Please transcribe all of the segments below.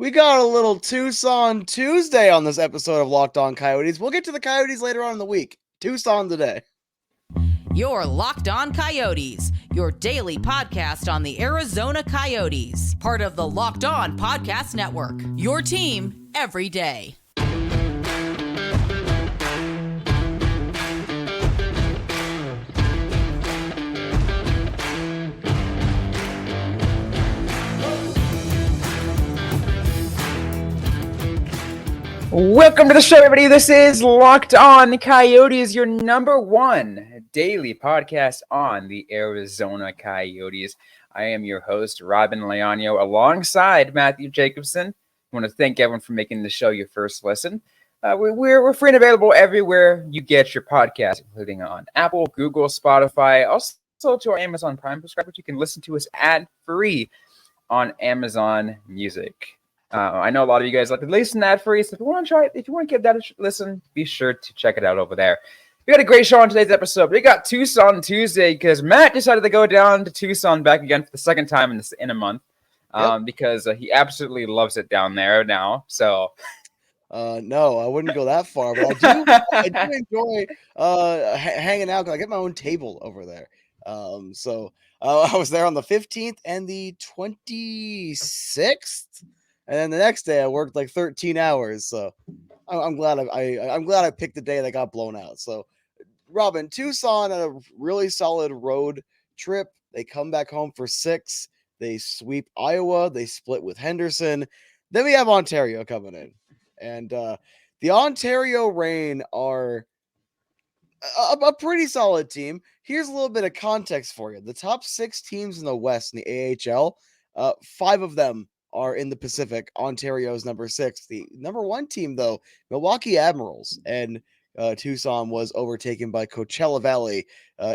We got a little Tucson Tuesday on this episode of Locked On Coyotes. We'll get to the Coyotes later on in the week. Tucson today. You're Locked On Coyotes, your daily podcast on the Arizona Coyotes, part of the Locked On Podcast Network. Your team every day. Welcome to the show, everybody. This is Locked On Coyotes, your number one daily podcast on the Arizona Coyotes. I am your host, Robin Leonio, alongside Matthew Jacobson. I want to thank everyone for making the show your first listen. We're free and available everywhere you get your podcast, including on Apple, Google, Spotify, also to our Amazon Prime subscribers. You can listen to us ad-free on Amazon Music. I know a lot of you guys like to listen to that free, so if you want to try it, if you want to give that a listen, be sure to check it out over there. We got a great show on today's episode. We got Tucson Tuesday because Matt decided to go down to Tucson back again for the second time in a month because he absolutely loves it down there now. So, no, I wouldn't go that far, but I do enjoy hanging out because I get my own table over there. So I was there on the 15th and the 26th. And then the next day I worked like 13 hours. So I'm glad I'm glad I picked the day that got blown out. So Robin, Tucson had a really solid road trip. They come back home for 6. They sweep Iowa. They split with Henderson. Then we have Ontario coming in. And the Ontario Reign are a pretty solid team. Here's a little bit of context for you. The top 6 teams in the West in the AHL, 5 of them are in the Pacific. Ontario's number 6. The number 1 team, though, Milwaukee Admirals, and Tucson was overtaken by Coachella Valley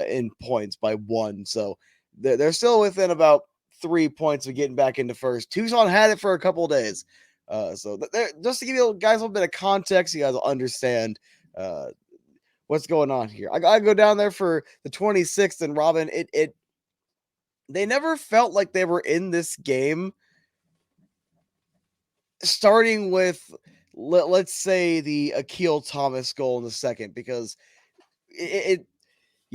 in points by 1. So they're still within about 3 points of getting back into first. Tucson had it for a couple of days. So just to give you guys a little bit of context, you guys will understand what's going on here. I go down there for the 26th, and Robin, they never felt like they were in this game. Starting with, let's say, the Akil Thomas goal in the second, because you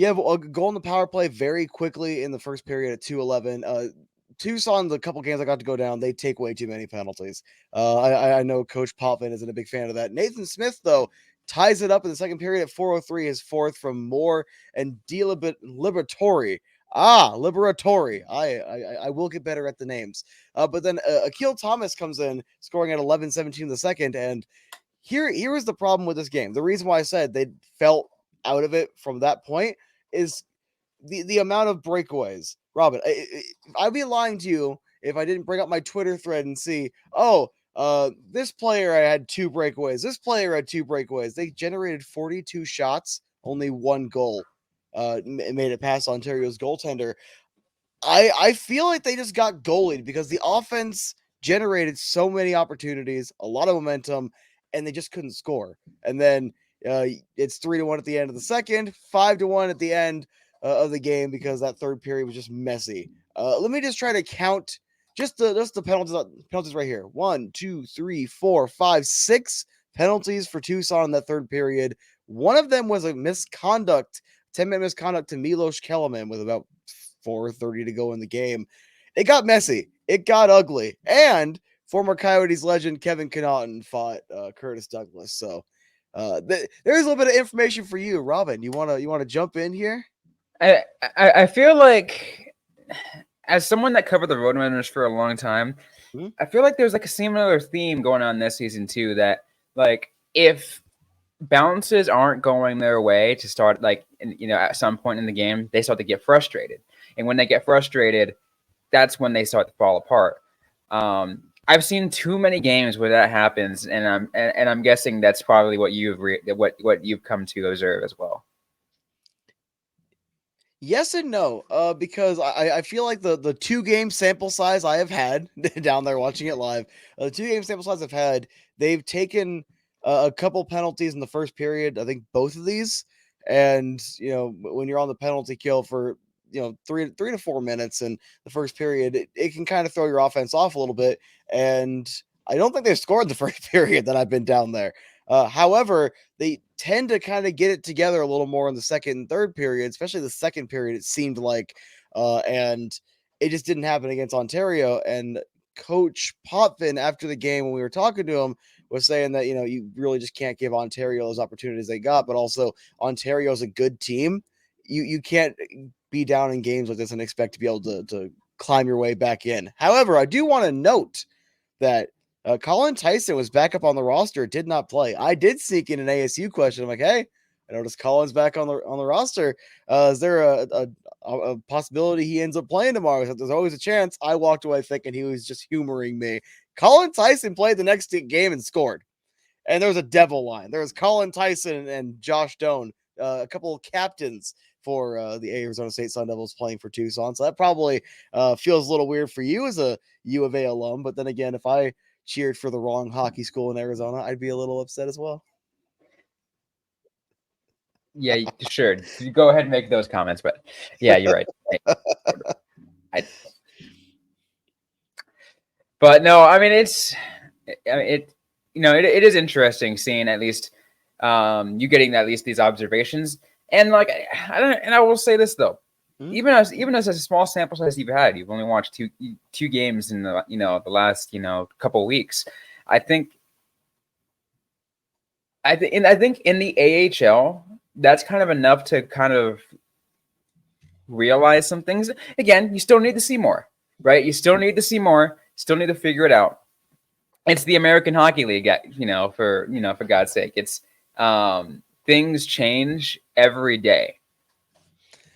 have a goal in the power play very quickly in the first period at 2:11. Tucson, the couple games I got to go down, they take way too many penalties. I know Coach Potvin isn't a big fan of that. Nathan Smith, though, ties it up in the second period at 4:03, his 4th from Moore and Liberatore. Liberatore. I will get better at the names. But then Akil Thomas comes in, scoring at 11:17 the second. And here is the problem with this game. The reason why I said they felt out of it from that point is the amount of breakaways. Robin, I'd be lying to you if I didn't bring up my Twitter thread and see, this player had 2 breakaways. This player had 2 breakaways. They generated 42 shots, only 1 goal. Made it past Ontario's goaltender. I feel like they just got goalied because the offense generated so many opportunities, a lot of momentum, and they just couldn't score. And then it's 3-1 at the end of the second, 5-1 at the end of the game because that third period was just messy. Let me just try to count just the penalties right here. 1, 2, 3, 4, 5, 6 penalties for Tucson in that third period. One of them was a misconduct. 10-minute misconduct to Milos Kellerman with about 4:30 to go in the game. It got messy. It got ugly. And former Coyotes legend Kevin Connaughton fought Curtis Douglas. So there's a little bit of information for you, Robin. You wanna jump in here? I feel like, as someone that covered the Roadrunners for a long time, I feel like there's like a similar theme going on this season too. That like if bounces aren't going their way to start, like, at some point in the game, they start to get frustrated. And when they get frustrated, that's when they start to fall apart. I've seen too many games where that happens, and I'm guessing that's probably what you've come to observe as well. Yes and no, because I feel like the 2-game sample size I have had down there watching it live, the 2-game sample size I've had, they've taken a couple penalties in the first period. I think both of these, and when you're on the penalty kill for 3 to 4 minutes in the first period, it can kind of throw your offense off a little bit. And I don't think they've scored the first period that I've been down there. However, they tend to kind of get it together a little more in the second and third period, especially the second period, it seemed like. And it just didn't happen against Ontario. And Coach Potvin, after the game, when we were talking to him, was saying that, you really just can't give Ontario those opportunities they got, but also Ontario's a good team. You can't be down in games like this and expect to be able to climb your way back in. However, I do want to note that Colin Tyson was back up on the roster, did not play. I did sneak in an ASU question. I'm like, hey, I noticed Colin's back on the roster. Is there a possibility he ends up playing tomorrow? So there's always a chance. I walked away thinking he was just humoring me. Colin Tyson played the next game and scored. And there was a devil line. There was Colin Tyson and Josh Doan, a couple of captains for the Arizona State Sun Devils playing for Tucson. So that probably feels a little weird for you as a U of A alum. But then again, if I cheered for the wrong hockey school in Arizona, I'd be a little upset as well. Yeah, sure. You go ahead and make those comments, but yeah, you're right. But no, I mean, it is interesting seeing at least you getting at least these observations. And like, I will say this though, even as a small sample size you've only watched two games in the the last couple of weeks. I think in the AHL, that's kind of enough to kind of realize some things. Again, you still need to see more, right? You still need to see more. Still need to figure it out. It's the American Hockey League, for God's sake. It's things change every day.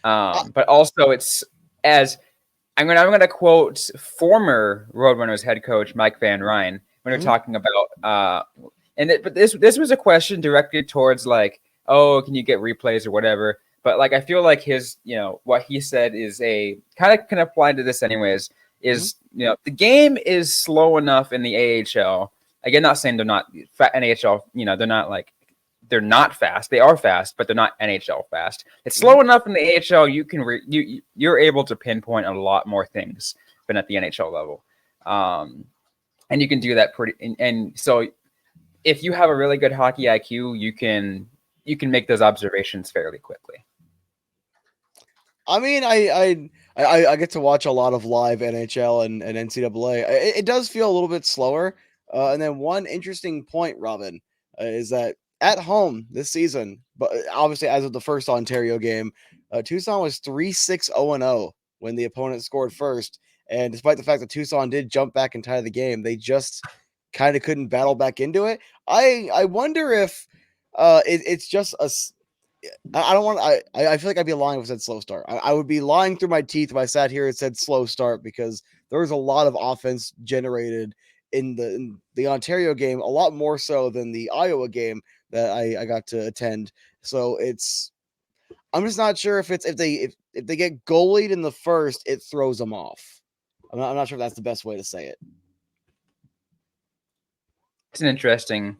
But also it's as I'm gonna quote former Roadrunners head coach Mike Van Ryn when they're talking about but this was a question directed towards like, oh, can you get replays or whatever? But like I feel like his what he said is a kind of can apply to this anyways. Is the game is slow enough in the AHL. Again, not saying they're not NHL. They're not fast. They are fast, but they're not NHL fast. It's slow enough in the AHL. You can you're able to pinpoint a lot more things than at the NHL level, and you can do that pretty. And so, if you have a really good hockey IQ, you can make those observations fairly quickly. I mean, I get to watch a lot of live NHL and NCAA. It does feel a little bit slower. And then one interesting point, Robin, is that at home this season, but obviously as of the first Ontario game, Tucson was 3-6-0-0 when the opponent scored first. And despite the fact that Tucson did jump back and tie the game, they just kind of couldn't battle back into it. I wonder if it's just a. I don't want. I feel like I'd be lying if I said slow start. I would be lying through my teeth if I sat here and said slow start, because there was a lot of offense generated in the Ontario game, a lot more so than the Iowa game that I got to attend. So I'm just not sure if they get goalied in the first, it throws them off. I'm not sure if that's the best way to say it. It's an interesting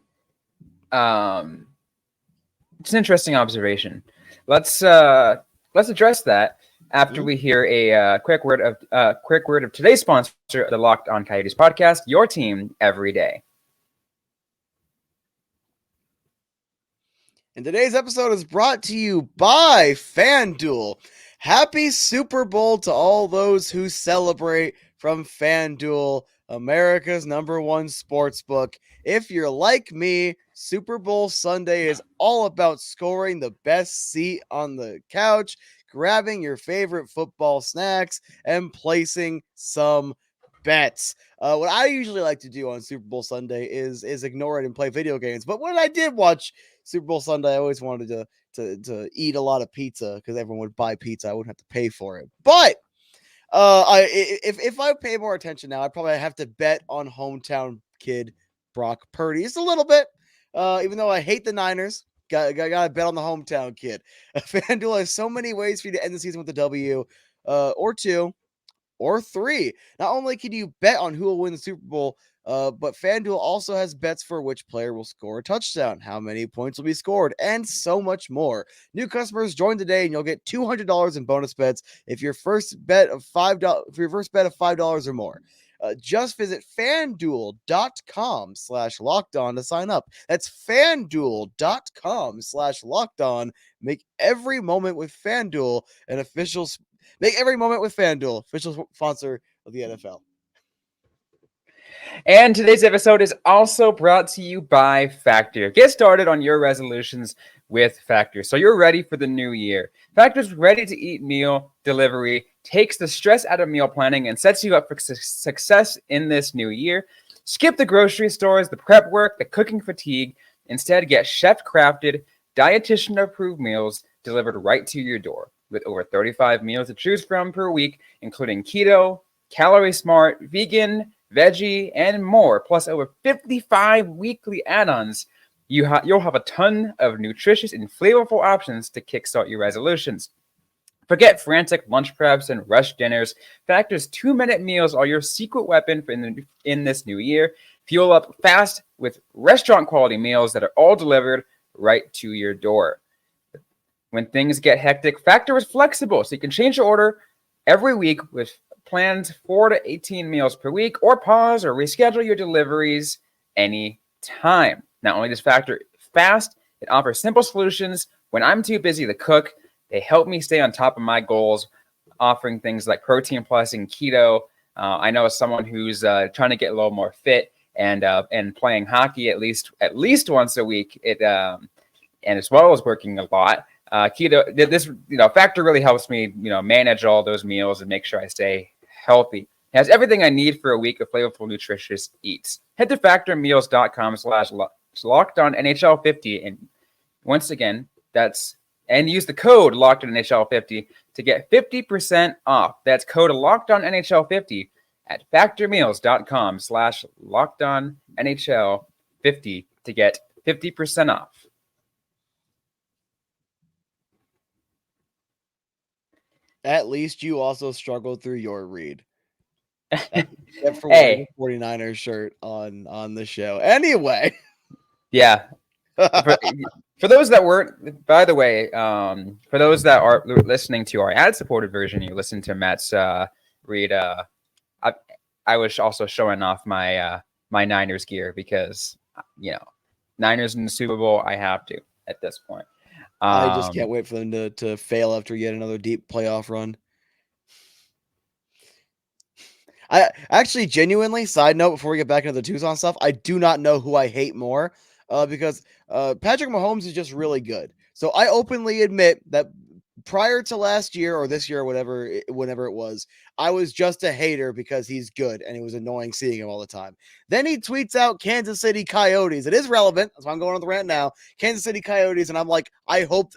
observation. Let's address that after we hear a quick word of today's sponsor, the Locked On Coyotes podcast, your team every day. And today's episode is brought to you by FanDuel. Happy Super Bowl to all those who celebrate from FanDuel, America's #1 sportsbook. If you're like me, Super Bowl Sunday is all about scoring the best seat on the couch, grabbing your favorite football snacks, and placing some bets. What I usually like to do on Super Bowl Sunday is ignore it and play video games. But when I did watch Super Bowl Sunday, I always wanted to eat a lot of pizza because everyone would buy pizza. I wouldn't have to pay for it. But if I pay more attention now, I'd probably have to bet on hometown kid Brock Purdy just a little bit. Even though I hate the Niners, gotta bet on the hometown kid. FanDuel has so many ways for you to end the season with a W, or 2, or 3. Not only can you bet on who will win the Super Bowl, but FanDuel also has bets for which player will score a touchdown, how many points will be scored, and so much more. New customers join today, and you'll get $200 in bonus bets if your first bet of $5 or more. Just visit fanduel.com/lockedon to sign up. That's fanduel.com/lockedon. Make every moment with FanDuel Make every moment with FanDuel, official sponsor of the NFL. And today's episode is also brought to you by Factor. Get started on your resolutions with Factor, so you're ready for the new year. Factor's ready-to-eat meal delivery takes the stress out of meal planning and sets you up for success in this new year. Skip the grocery stores, the prep work, the cooking fatigue. Instead, get chef-crafted, dietitian-approved meals delivered right to your door. With over 35 meals to choose from per week, including keto, calorie smart, vegan, veggie, and more, plus over 55 weekly add-ons, you'll have a ton of nutritious and flavorful options to kickstart your resolutions. Forget frantic lunch preps and rush dinners. Factor's 2-minute meals are your secret weapon in this new year. Fuel up fast with restaurant-quality meals that are all delivered right to your door. When things get hectic, Factor is flexible, so you can change your order every week with planned 4 to 18 meals per week, or pause or reschedule your deliveries anytime. Not only does Factor fast, it offers simple solutions when I'm too busy to cook. They help me stay on top of my goals, offering things like Protein Plus and Keto. I know as someone who's trying to get a little more fit and playing hockey at least once a week, and as well as working a lot. Keto, Factor really helps me, manage all those meals and make sure I stay healthy. It has everything I need for a week of flavorful, nutritious eats. Head to factormeals.com/lockedonnhl50, and once again, and use the code LockedOnNHL50 to get 50% off. That's code LockedOnNHL50 at factormeals.com/lockedonnhl50 to get 50% off. At least you also struggled through your read. Except for Hey. wearing the 49ers shirt on the show. Anyway. Yeah. For those that weren't, by the way, for those that are listening to our ad-supported version, you listen to Matt's read. I was also showing off my Niners gear because, Niners in the Super Bowl, I have to at this point. I just can't wait for them to fail after yet another deep playoff run. I actually genuinely, side note, before we get back into the Tucson stuff, I do not know who I hate more because Patrick Mahomes is just really good. So I openly admit that prior to last year or this year or whenever it was, I was just a hater because he's good and it was annoying seeing him all the time. Then he tweets out Kansas City Coyotes. It is relevant. That's why I'm going on the rant now. Kansas City Coyotes. And I'm like,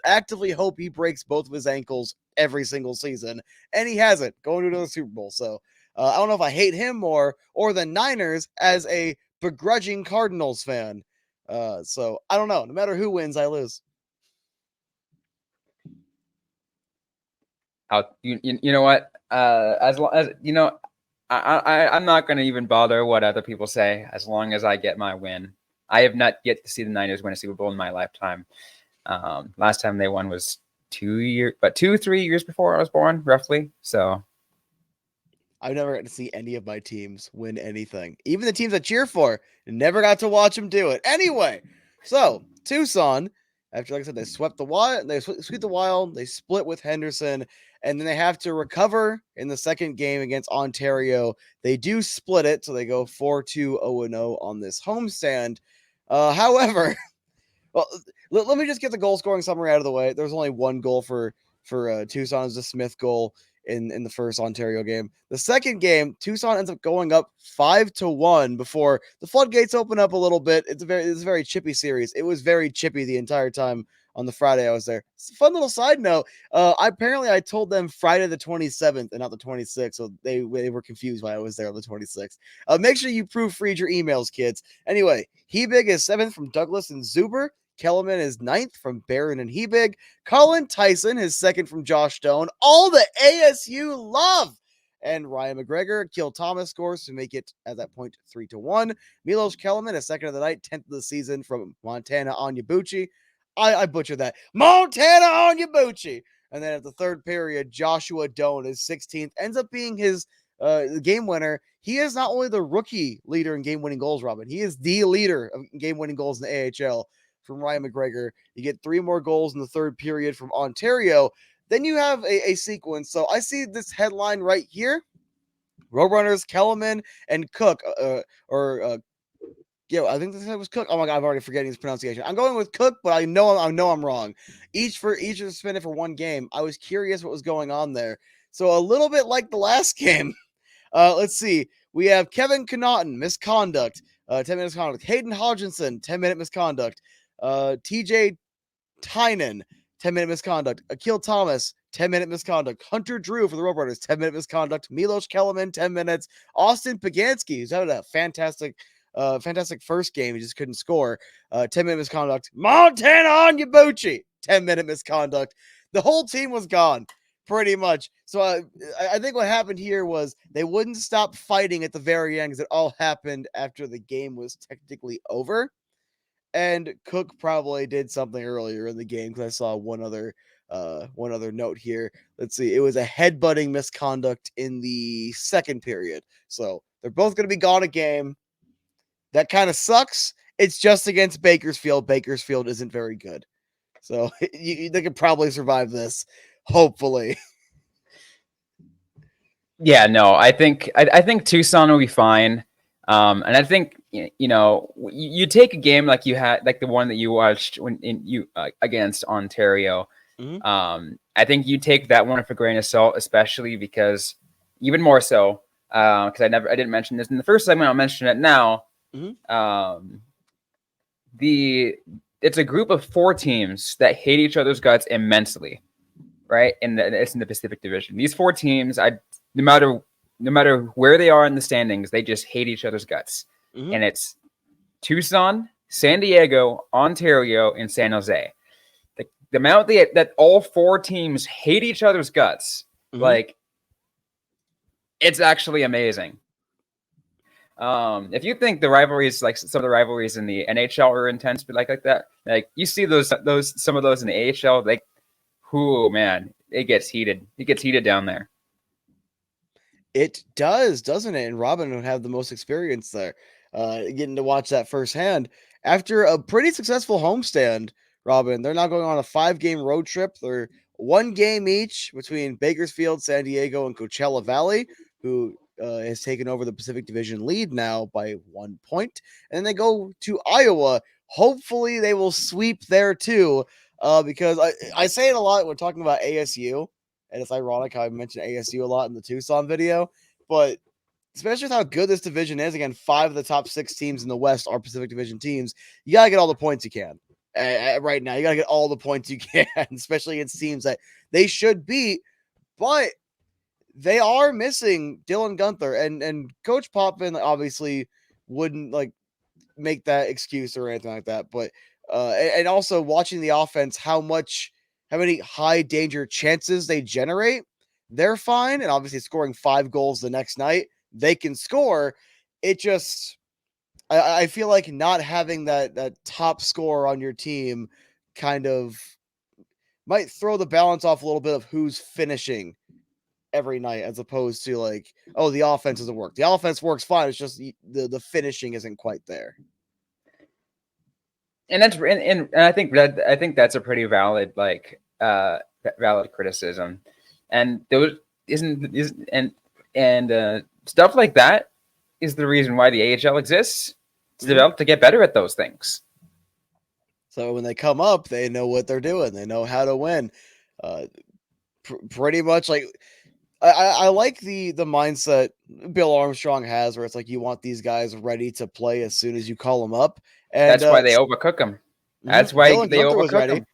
actively hope he breaks both of his ankles every single season. And he hasn't, going to another Super Bowl. So I don't know if I hate him more or the Niners as a begrudging Cardinals fan. So I don't know. No matter who wins, I lose. You know what? As long as I'm not going to even bother what other people say as long as I get my win. I have not yet to see the Niners win a Super Bowl in my lifetime. Last time they won was 3 years before I was born, roughly. So I've never got to see any of my teams win anything. Even the teams I cheer for, never got to watch them do it. Anyway, so Tucson, after, like I said, they swept the Wild, they split with Henderson, and then they have to recover in the second game against Ontario. They do split it, so they go 4-2-0-0 on this homestand. However, well, let me just get the goal scoring summary out of the way. There's only one goal for Tucson, is the Smith goal in the first Ontario game. The second game, Tucson ends up going up 5-1 before the floodgates open up a little bit. It's a very chippy series. It was very chippy the entire time on the Friday I was there. It's a fun little side note. I told them Friday the 27th and not the 26th, so they were confused why I was there on the 26th. Make sure you proofread your emails, kids. Anyway, Hebig is 7th from Douglas and Zuber. Kellerman is 9th from Barron and Hebig. Colin Tyson is 2nd from Josh Stone. All the ASU love. And Ryan McGregor, Kiel Thomas scores to make it at that point 3-1. Milos Kellerman is 2nd of the night, 10th of the season from Montana Onyebuchi. I butchered that. Montana Onyebuchi. And then at the third period, Joshua Doan is 16th. Ends up being his game winner, he is not only the rookie leader in game-winning goals, Robin. He is the leader of game-winning goals in the AHL from Ryan McGregor. You get 3 more goals in the third period from Ontario. Then you have a sequence. So I see this headline right here. Roadrunners, Kellerman, and Cook, I think this was Cook. Oh my god, I'm already forgetting his pronunciation. I'm going with Cook, but I know I'm wrong. Each of suspended for 1 game. I was curious what was going on there. So a little bit like the last game. Let's see. We have Kevin Connaughton, misconduct, 10-minute misconduct. Hayden Hodgkinson, 10-minute misconduct. TJ Tynan, 10-minute misconduct. Akil Thomas, 10-minute misconduct. Hunter Drew for the Roadrunners, 10-minute misconduct. Milos Kellerman, 10 minutes. Austin Pagansky, who's had a fantastic first game. He just couldn't score. 10-minute misconduct. Montana Onyebuchi, 10-minute misconduct. The whole team was gone, pretty much. So I think what happened here was they wouldn't stop fighting at the very end because it all happened after the game was technically over. And Cook probably did something earlier in the game because I saw one other note here. Let's see. It was a headbutting misconduct in the second period. So they're both going to be gone a game. That kind of sucks. It's just against Bakersfield. Bakersfield isn't very good. So they could probably survive this, hopefully. Yeah, no, I think Tucson will be fine. And I think you take a game like you had, like the one that you watched against Ontario. Mm-hmm. I think you take that one with a grain of salt, especially because even more so because I didn't mention this in the first segment. I'll mention it now. Mm-hmm. It's a group of 4 teams that hate each other's guts immensely, right? It's in the Pacific Division. These 4 teams, no matter where they are in the standings, they just hate each other's guts. Mm-hmm. And it's Tucson, San Diego, Ontario, and San Jose. The amount that all 4 teams hate each other's guts, mm-hmm. like, it's actually amazing. If you think the rivalries, like some of the rivalries in the NHL are intense, but like that, like you see some of those in the AHL, like, whoo, man, it gets heated. It gets heated down there. It does, doesn't it? And Robin would have the most experience there, getting to watch that firsthand. After a pretty successful homestand, Robin, they're now going on a 5-game road trip. They're 1 game each between Bakersfield, San Diego, and Coachella Valley, who has taken over the Pacific Division lead now by 1 point. And then they go to Iowa. Hopefully they will sweep there too, because I say it a lot when talking about ASU. And it's ironic how I mentioned ASU a lot in the Tucson video, but especially with how good this division is, again, 5 of the top 6 teams in the West are Pacific Division teams. You got to get all the points you can. Right now, you got to get all the points you can, especially against teams that they should beat, but they are missing Dylan Gunther, and Coach Potvin obviously wouldn't like make that excuse or anything like that, but and also watching the offense, how many high danger chances they generate, they're fine. And obviously scoring 5 goals the next night, they can score. It just, I feel like not having that top scorer on your team kind of might throw the balance off a little bit of who's finishing every night, as opposed to like, oh, the offense doesn't work. The offense works fine. It's just the finishing isn't quite there. And I think that's a pretty valid valid criticism, and those stuff like that is the reason why the AHL exists. It's developed to get better at those things. So when they come up, they know what they're doing. They know how to win. Pretty much like I like the mindset Bill Armstrong has, where it's like you want these guys ready to play as soon as you call them up. And that's why they overcook them. That's why Dylan they Gunther overcook them.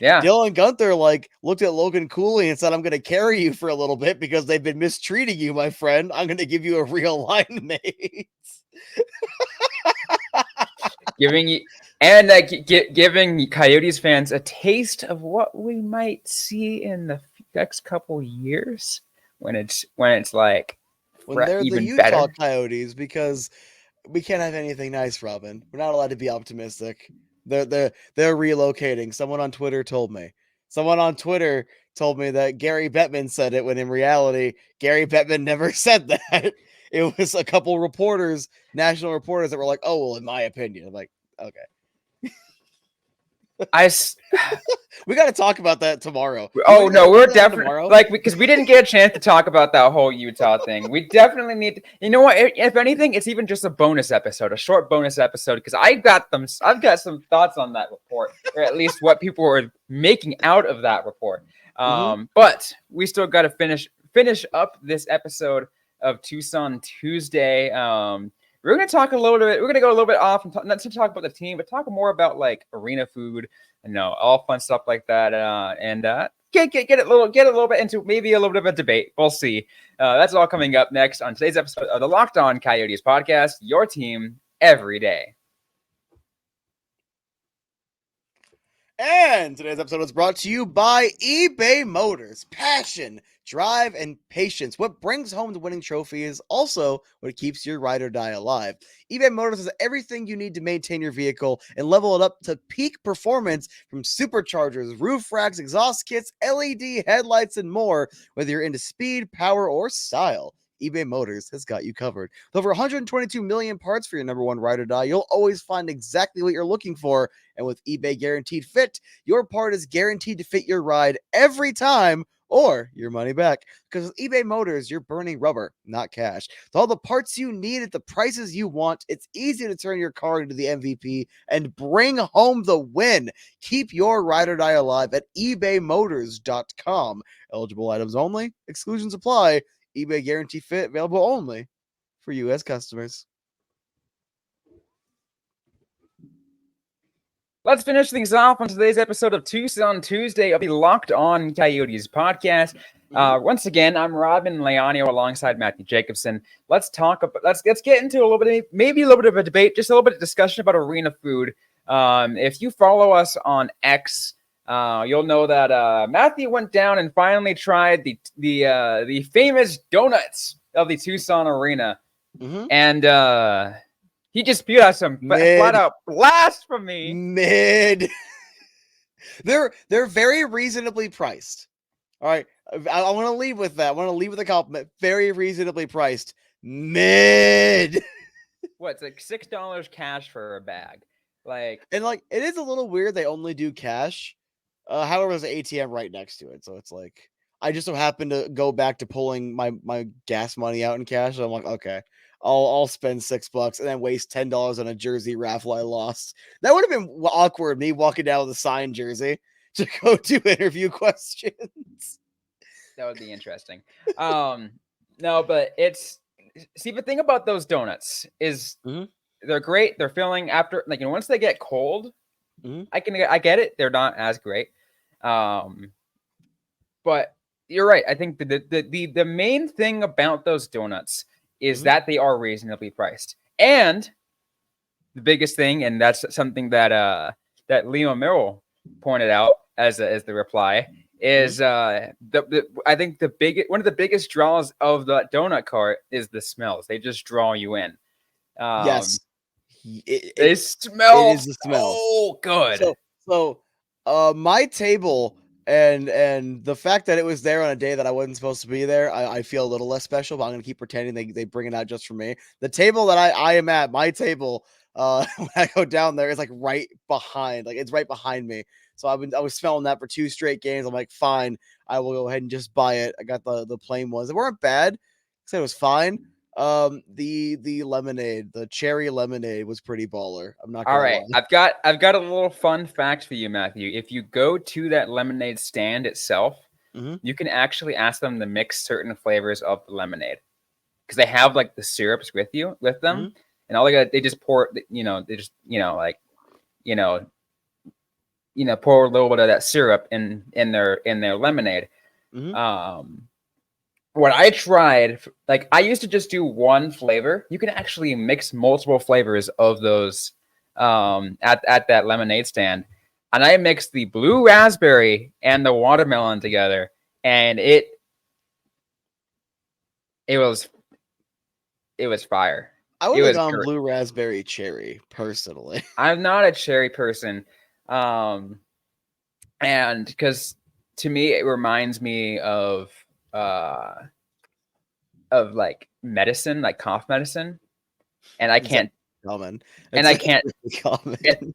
Yeah, Dylan Gunther looked at Logan Cooley and said, "I'm going to carry you for a little bit because they've been mistreating you, my friend. I'm going to give you a real line mate." giving Coyotes fans a taste of what we might see in the next couple years when it's like when they're even the Utah better. Coyotes, because we can't have anything nice, Robin. We're not allowed to be optimistic. They're relocating. Someone on Twitter told me. Someone on Twitter told me that Gary Bettman said it, when in reality, Gary Bettman never said that. It was a couple reporters, national reporters, that were like, "Oh, well, in my opinion." I'm like, okay. We got to talk about that tomorrow. Oh no, we're definitely tomorrow? because we didn't get a chance to talk about that whole Utah thing. We definitely need to, you know what? If anything, it's even just a bonus episode, a short bonus episode, because I've got some thoughts on that report, or at least what people were making out of that report. But we still got to finish up this episode of Tucson Tuesday. We're going to talk a little bit. We're going to go a little bit off, and not to talk about the team, but talk more about like arena food, and all fun stuff like that. And get a little bit into maybe a little bit of a debate. We'll see. That's all coming up next on today's episode of the Locked On Coyotes podcast. Your team every day. And today's episode is brought to you by eBay Motors. Passion, drive, and patience. What brings home the winning trophy is also what keeps your ride or die alive. eBay Motors has everything you need to maintain your vehicle and level it up to peak performance, from superchargers, roof racks, exhaust kits, LED headlights, and more. Whether you're into speed, power, or style, eBay Motors has got you covered. With over 122 million parts for your number one ride or die, you'll always find exactly what you're looking for. And with eBay Guaranteed Fit, your part is guaranteed to fit your ride every time, or your money back. Because with eBay Motors, you're burning rubber, not cash. With all the parts you need at the prices you want, it's easy to turn your car into the MVP and bring home the win. Keep your ride or die alive at ebaymotors.com. Eligible items only. Exclusions apply. eBay Guarantee Fit, available only for U.S. customers. Let's finish things off on today's episode of Tucson Tuesday of the Locked On Coyotes podcast. Once again, I'm Robin Leonio alongside Matthew Jacobson. Let's get into a little bit of a debate, just a little bit of discussion about arena food. If you follow us on X, you'll know that Matthew went down and finally tried the famous donuts of the Tucson Arena, and he just spewed out some flat out blasphemy. They're very reasonably priced. All right, I want to leave with that. I want to leave with a compliment. Very reasonably priced. Mid. What? It's like $6 cash for a bag. Like, it is a little weird. They only do cash. However, there's an ATM right next to it, so it's like I just so happen to go back to pulling my gas money out in cash. So I'm like, okay, I'll spend $6 and then waste $10 on a jersey raffle I lost. That would have been awkward. Me walking down with a signed jersey to go do interview questions. That would be interesting. No, but the thing about those donuts is they're great. They're filling after, once they get cold. I get it. They're not as great. But you're right. I think the main thing about those donuts is that they are reasonably priced. And the biggest thing, and that's something that Leo Merrill pointed out as the reply, is I think one of the biggest draws of the donut cart is the smells. They just draw you in. Yes. It smell. It is the smell. Oh, good. So, my table and the fact that it was there on a day that I wasn't supposed to be there, I feel a little less special, but I'm gonna keep pretending they bring it out just for me. The table that I am at, my table, when I go down there, is like right behind, it's right behind me. So I was smelling that for 2 straight games. I'm like, fine, I will go ahead and just buy it. I got the plain ones. They weren't bad. I said it was fine. The lemonade, the cherry lemonade was pretty baller. I'm not gonna all right. lie. I've got a little fun fact for you, Matthew. If you go to that lemonade stand itself, you can actually ask them to mix certain flavors of the lemonade, because they have the syrups with them, and all they just pour, pour a little bit of that syrup in their lemonade. What I tried, I used to just do one flavor. You can actually mix multiple flavors of those at that lemonade stand. And I mixed the blue raspberry and the watermelon together, and it was fire. I would have gone blue raspberry cherry, personally. I'm not a cherry person. And because to me, it reminds me of like medicine, like cough medicine, and I Is that can't, common? and It's I can't, really common.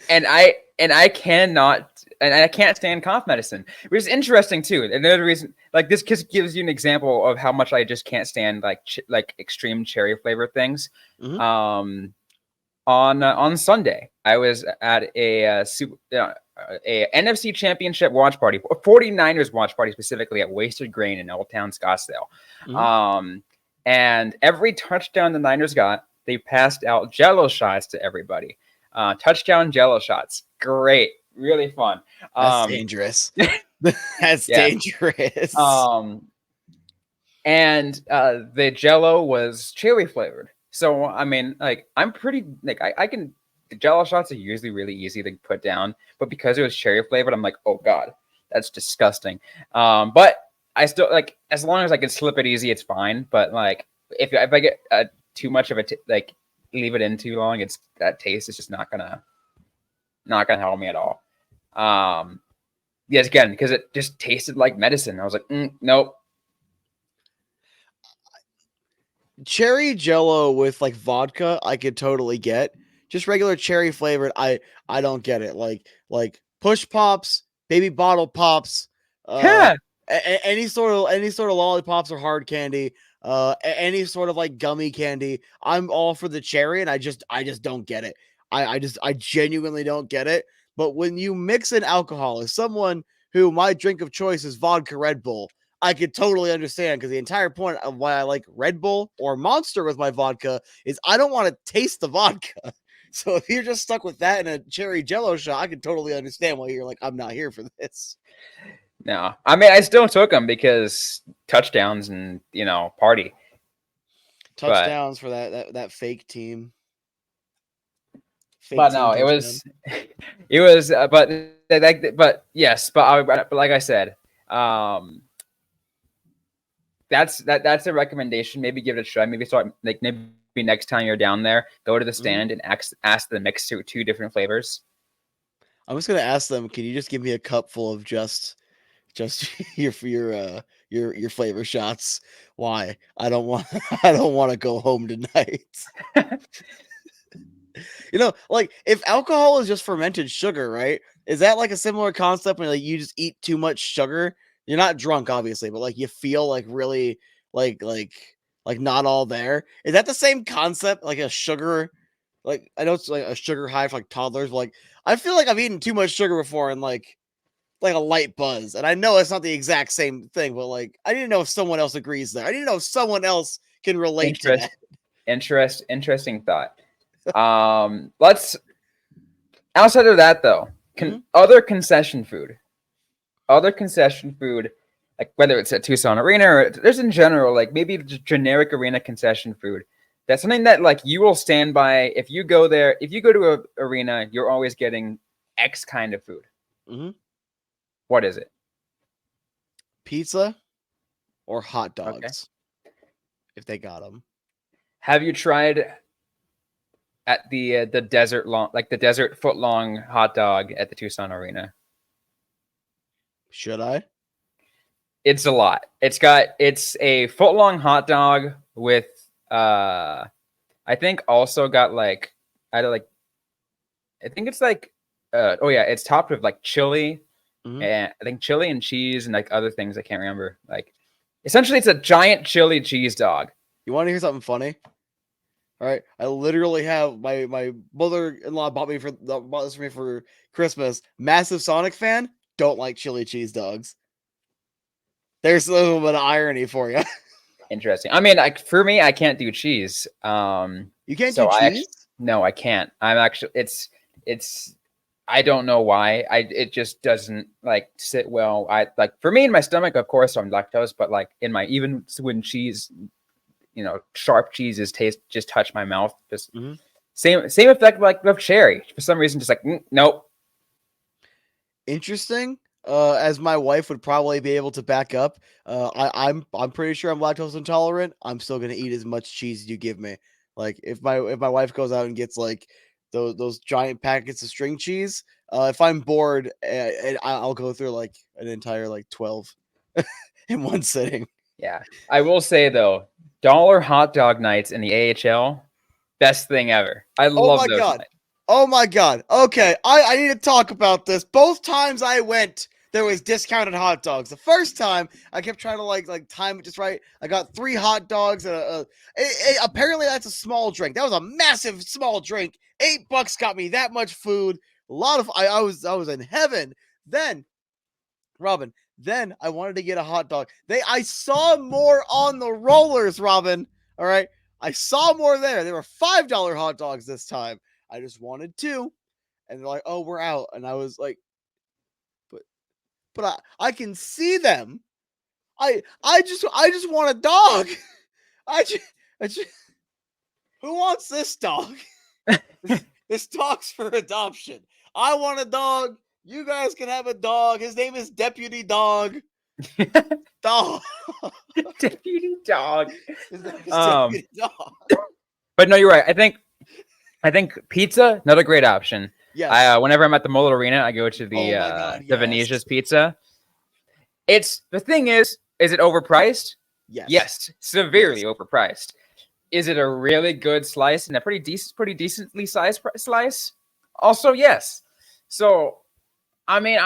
and I cannot, and I can't stand cough medicine, which is interesting too. Another reason, like this, just gives you an example of how much I just can't stand like extreme cherry flavor things. Mhm. On Sunday, I was at a NFC Championship watch party, 49ers watch party specifically at Wasted Grain in Old Town Scottsdale. Mhm. And every touchdown the Niners got, they passed out Jello shots to everybody. Touchdown Jello shots, great, really fun. That's dangerous. That's Yeah. dangerous. And the Jello was cherry flavored. So I mean, like I'm pretty like I can. The Jello shots are usually really easy to put down, but because it was cherry flavored, I'm like, oh god, that's disgusting. But I still like, as long as I can slip it easy, it's fine. But like if I get too much of it, like leave it in too long, it's that taste is just not gonna help me at all. Yes, again, because it just tasted like medicine. I was like, nope. Cherry Jello with like vodka, I could totally get. Just regular cherry flavored, I don't get it. Like push pops, baby bottle pops, Yeah. any sort of lollipops or hard candy, any sort of like gummy candy. I'm all for the cherry, and I just don't get it. I genuinely don't get it. But when you mix in alcohol, as someone who my drink of choice is vodka Red Bull, I could totally understand, because the entire point of why I like Red Bull or Monster with my vodka is I don't want to taste the vodka. So if you're just stuck with that and a cherry Jello shot, I can totally understand why you're like, I'm not here for this. No, I mean I still took them because touchdowns and party. But Touchdowns for that fake team. Fake but team no, it touchdown. was but yes, but like I said, that's a recommendation. Maybe give it a try. Maybe start like maybe next time you're down there, go to the stand and ask the mix to 2 different flavors. I'm just gonna ask them, can you just give me a cup full of just your flavor shots? Why? I don't want I don't want to go home tonight. Like if alcohol is just fermented sugar, right? Is that like a similar concept when like you just eat too much sugar? You're not drunk, obviously, but like you feel like really like not all there. Is that the same concept? Like a sugar, like I know it's like a sugar high for like toddlers, but like I feel like I've eaten too much sugar before and like a light buzz. And I know it's not the exact same thing, but like I need to know if someone else agrees there. I need to know if someone else can relate to that. Interesting thought. Let's outside of that though, other concession food, like whether it's at Tucson Arena or there's in general, like maybe generic arena concession food. That's something that like you will stand by if you go there. If you go to an arena, you're always getting X kind of food. What is it? Pizza or hot dogs, if they got them. Have you tried at the desert foot long hot dog at the Tucson Arena? Should I? It's a lot. It's a foot long hot dog with I think also got like I think it's like it's topped with like chili and I think chili and cheese and like other things I can't remember. Like essentially it's a giant chili cheese dog. You want to hear something funny? All right, I literally have my mother-in-law bought this for me for Christmas. Massive Sonic fan, don't like chili cheese dogs. There's a little bit of irony for you. Interesting. I mean, like for me, I can't do cheese. You can't so do cheese? No, I can't. I'm actually it's I don't know why. It just doesn't like sit well. I like for me in my stomach, of course, I'm lactose, but like in my even when cheese, sharp cheeses just touch my mouth. Just same effect like with cherry. For some reason, just like nope. Interesting. As my wife would probably be able to back up. I'm pretty sure I'm lactose intolerant. I'm still gonna eat as much cheese as you give me. Like if my wife goes out and gets like those giant packets of string cheese, If I'm bored, I'll go through like an entire like 12 in one sitting. Yeah. I will say though, dollar hot dog nights in the AHL, best thing ever. I Oh love my those god. nights. Oh my god. Okay, I need to talk about this. Both times I went, there was discounted hot dogs. The first time I kept trying to like time it just right. I got 3 hot dogs and apparently that's a small drink. That was a massive small drink. $8 got me that much food. A lot of I was in heaven. Then Robin, then I wanted to get a hot dog. I saw more on the rollers, Robin. All right. I saw more there. They were $5 hot dogs this time. I just wanted 2. And they're like, "Oh, we're out." And I was like, but I can see them. I just want a dog. I just who wants this dog? This dog's for adoption. I want a dog. You guys can have a dog. His name is Deputy Dog. Dog. Deputy dog. His name is Deputy Dog. But no, you're right. I think pizza, another great option. Yes. Whenever I'm at the Muller Arena, I go to the God, the Venetia's Pizza. The thing is it overpriced? Yes. Yes, severely overpriced. Is it a really good slice and a pretty decently sized slice? Also, yes. So, I mean,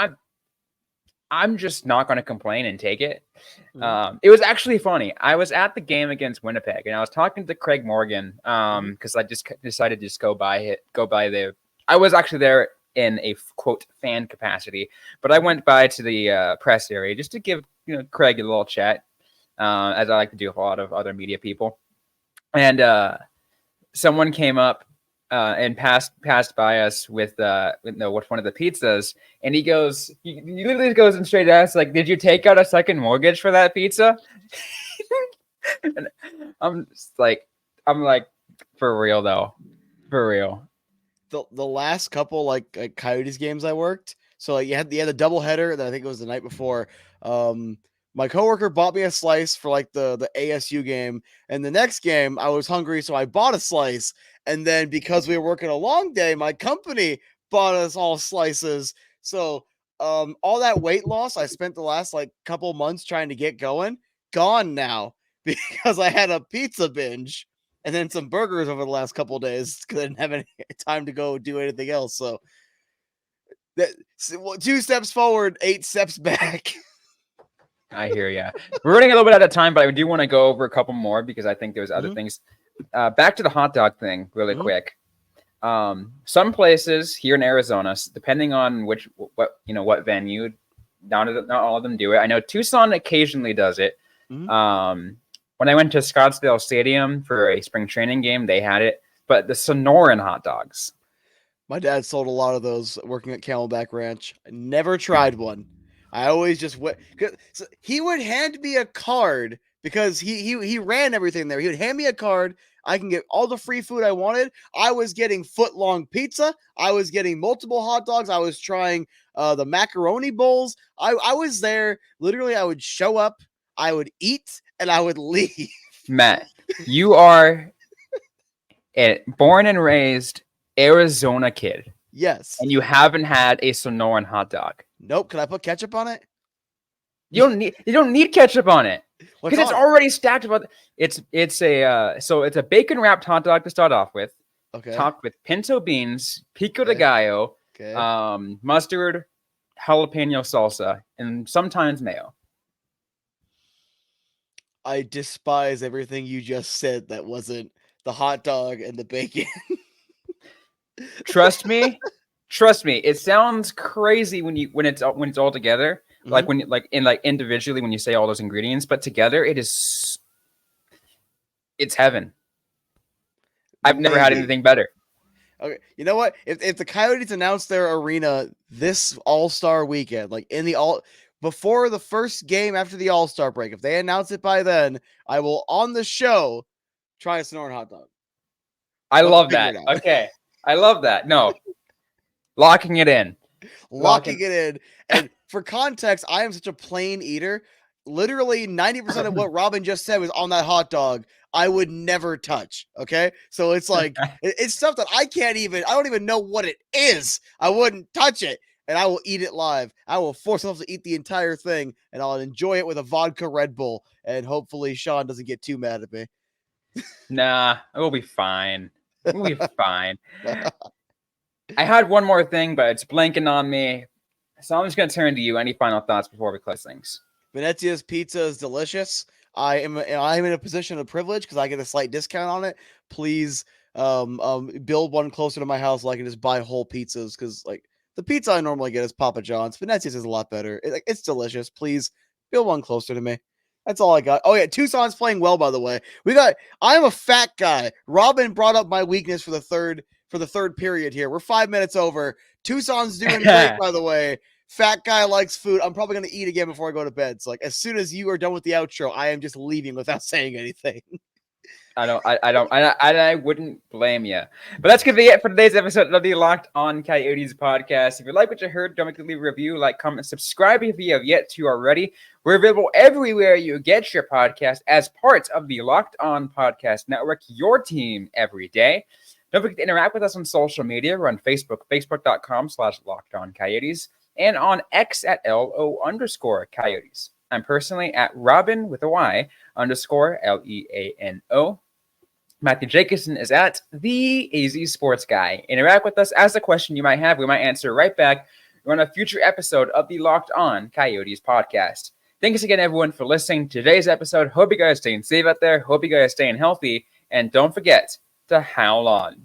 I'm just not going to complain and take it. It was actually funny. I was at the game against Winnipeg, and I was talking to Craig Morgan because I just decided to just go by there. I was actually there in a quote fan capacity, but I went by to the press area just to give Craig a little chat, as I like to do with a lot of other media people. And someone came up and passed by us with one of the pizzas, and he literally goes and straight asked, like, "Did you take out a second mortgage for that pizza?" And I'm like, for real though, for real. The last couple like Coyotes games I worked, so like you had the doubleheader that I think it was the night before. My coworker bought me a slice for like the ASU game, and the next game I was hungry, so I bought a slice. And then because we were working a long day, my company bought us all slices. So all that weight loss I spent the last like couple months trying to get gone now because I had a pizza binge and then some burgers over the last couple of days because I didn't have any time to go do anything else. So 2 steps forward, 8 steps back. I hear ya. We're running a little bit out of time, but I do want to go over a couple more because I think there's other things. Back to the hot dog thing really quick. Some places here in Arizona, depending on what venue, not all of them do it. I know Tucson occasionally does it. When I went to Scottsdale Stadium for a spring training game, they had it. But the Sonoran hot dogs. My dad sold a lot of those working at Camelback Ranch. I never tried one. I always just went. So he would hand me a card because he ran everything there. He would hand me a card. I can get all the free food I wanted. I was getting foot-long pizza. I was getting multiple hot dogs. I was trying the macaroni bowls. I was there. Literally, I would show up. I would eat, and I would leave. Matt, you are a born and raised Arizona kid. Yes. And you haven't had a Sonoran hot dog. Nope. Can I put ketchup on it? You don't need ketchup on it because it's already stacked. It's a bacon wrapped hot dog to start off with. Okay. Topped with pinto beans, pico de gallo, mustard, jalapeno salsa, and sometimes mayo. I despise everything you just said that wasn't the hot dog and the bacon. Trust me. It sounds crazy when it's all together. Like individually when you say all those ingredients, but together it's heaven. I've never had anything better. Okay, you know what? If the Coyotes announce their arena this All-Star weekend, like before the first game after the All-Star break, if they announce it by then, I will on the show try a Sonoran hot dog. I love that. Okay, I love that. No, locking it in. Locking it in. And for context, I am such a plain eater. literally 90% of what Robin just said was on that hot dog. I would never touch. Okay. So it's like, it's stuff that I don't even know what it is. I wouldn't touch it, and I will eat it live. I will force myself to eat the entire thing, and I'll enjoy it with a vodka Red Bull. And hopefully Sean doesn't get too mad at me. Nah, we'll be fine. We'll be fine. I had one more thing, but it's blanking on me. So I'm just going to turn to you. Any final thoughts before we close things? Venezia's pizza is delicious. I'm in a position of privilege because I get a slight discount on it. Please build one closer to my house so I can just buy whole pizzas, because like the pizza I normally get is Papa John's. Venezia's is a lot better. It's delicious. Please build one closer to me. That's all I got. Oh yeah, Tucson's playing well, by the way. I'm a fat guy. Robin brought up my weakness for the third period here. We're 5 minutes over. Tucson's doing great, by the way. Fat guy likes food. I'm probably going to eat again before I go to bed. So like, as soon as you are done with the outro, I am just leaving without saying anything. I wouldn't blame you. But that's going to be it for today's episode of the Locked On Coyotes podcast. If you like what you heard, don't forget to leave a review, like, comment, subscribe if you have yet to already. We're available everywhere you get your podcast as part of the Locked On Podcast Network, your team every day. Don't forget to interact with us on social media. We're on Facebook, facebook.com/LockedOnCoyotes, and on X at LO_Coyotes. I'm personally at Robin with a Y _LEANO. Matthew Jacobson is at the AZ Sports Guy. Interact with us. Ask a question you might have. We might answer right back. We're on a future episode of the Locked On Coyotes podcast. Thanks again, everyone, for listening to today's episode. Hope you guys are staying safe out there. Hope you guys are staying healthy. And don't forget to howl on.